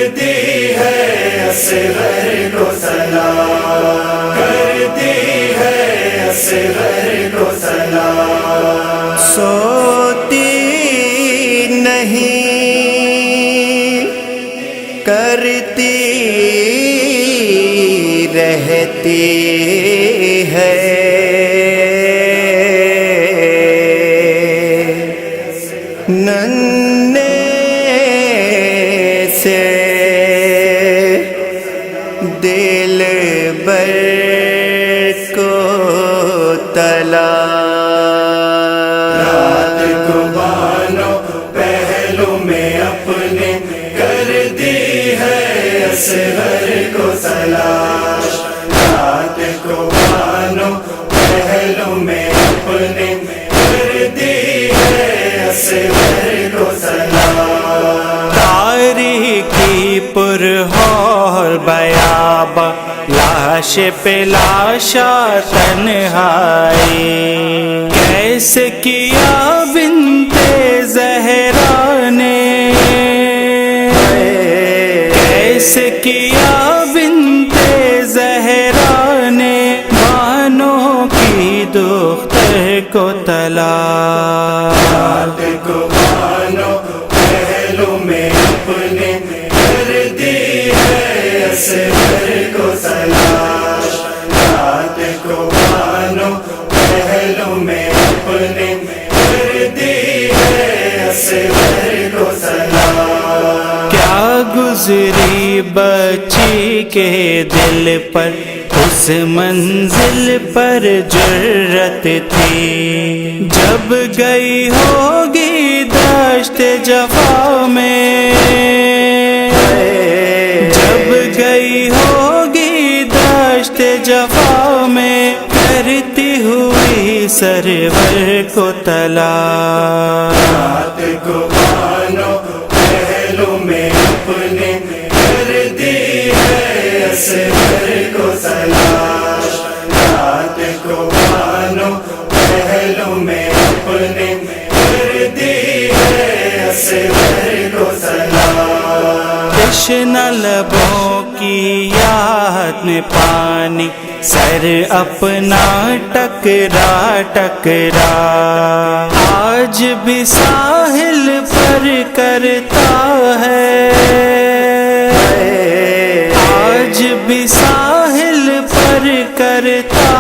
کرتی ہے اصغر کو سلام، کرتی ہے اصغر کو سلام، سوتی نہیں کرتی رہتی ہے، ننھے سے دل بر کو تلا، رات کو بانو پہلو میں اپنے کرتی ہے اصغر کو سلام، رات کو بانو پہلو میں اپنے کرتی ہے اصغر کو سلام، تاریکی پرہور بیاباں لاش پہ لاشا تنہائی، کیسے کیا بنت زہرا نے، کیسے کیا بنت زہرا نے بانوں کی دختر کو طلاق، رات کو بانو پہلو میں اپنے کرتی ہے اصغر کو سلام، رات کو بانو پہلو میں اپنے کرتی ہے اصغر کو سلام، کیا گزری بچی کے دل پر اس منزل پر جرت تھی، جب گئی ہوگی دشت جفا میں، جب گئی ہوگی دشت جفا میں کرتی ہوئی سرور کو طلاق، رات کو بانو پہلو میں اپنے کرتی ہے اصغر کو سلام، رات کو بانو پہلو میں اپنے کرتی ہے اصغر کو سلام، تشنہ لبوں کی یاد میں پانی سر اپنا ٹکرا ٹکرا، آج بھی ساحل پر کرتا ہے، آج بھی ساحل پر کرتا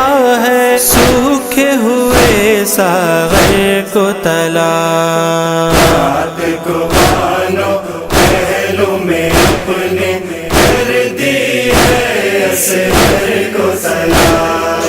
ہے سوکھے ہوئے ساغر کو طلاق، رات کو بانو پہلو میں اپنے کرتی ہے اصغر کو سلام،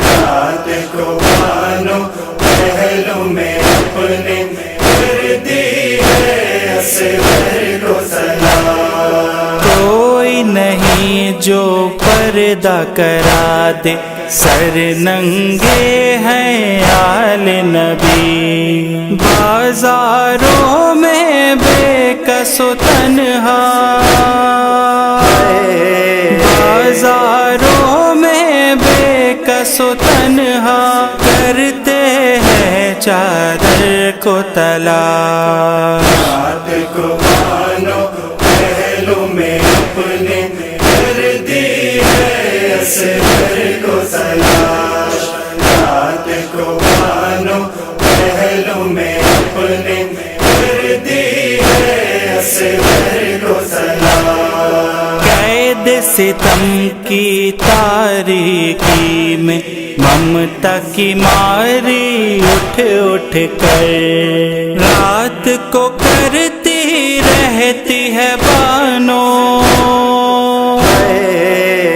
رات کو بانو پہلو میں اپنے کرتی ہے اصغر کو سلام، کوئی نہیں جو پردہ کرا دے، سر ننگے ہیں آل نبی، بازاروں میں بے کس و تنہا، بازاروں میں بے کس و تنہا کرتے ہیں چادر کو طلاق، رات کو بانو پہلو میں اپنے کرتی ہے اصغر کو سلام، رات کو بانو پہلو میں اپنے کرتی ہے اصغر کو سلام، قید ستم کی تاریکی میں ممتا کی ماری اٹھ اٹھ کر رات کو کرتی رہتی ہے بانو،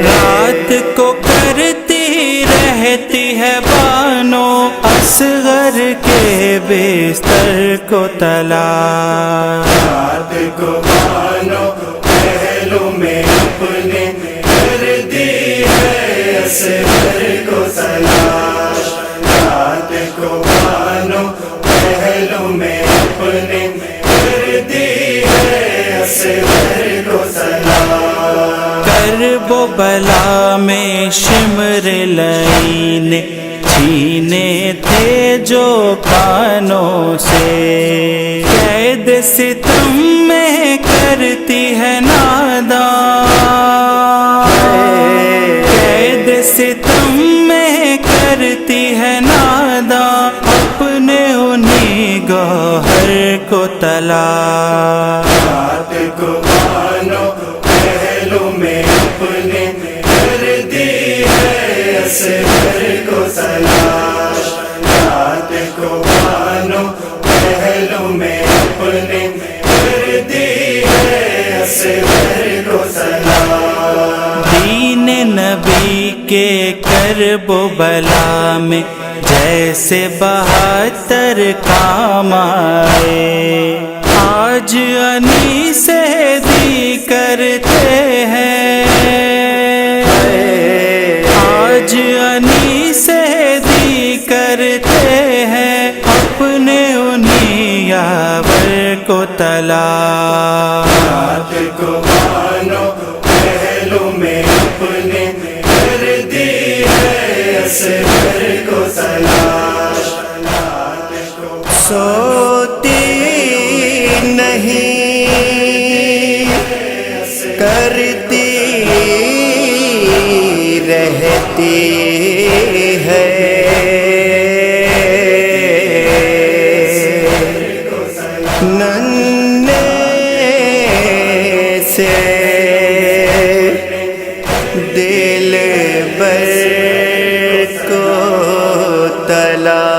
رات کو کرتی رہتی ہے بانو اصغر کے بستر کو طلاق، رات کو بانو پہلو میں اپنے کرتی ہے اصغر کو سلام، رات کو بانو پہلو میں اپنے کرتی ہے اصغر کو سلام، کرب و بلا میں شمر لعین چھینے تھے جو کانوں سے، قید ستم میں کرتی ہے ناز تلاش۔ بات کو مانو پہلو میں اپنے کر دی ہے اصغر کو تلاش۔ بات کو مانو پہلو میں اپنے کر دی ہے اصغر کو تلاش۔ دین نبی کے کرب و بلا میں جیسے 72 کام آئے، آج انیس دی کرتے ہیں، آج انیس دی کرتے ہیں، اپنے انہی یاور کو تلاش۔ بات کو مانو پہلو میں اپنے کر دی ہے اصغر کو تلاش۔ سوتی نہیں کرتی رہتی ہے، ننھے سے دل بر کو تلاش۔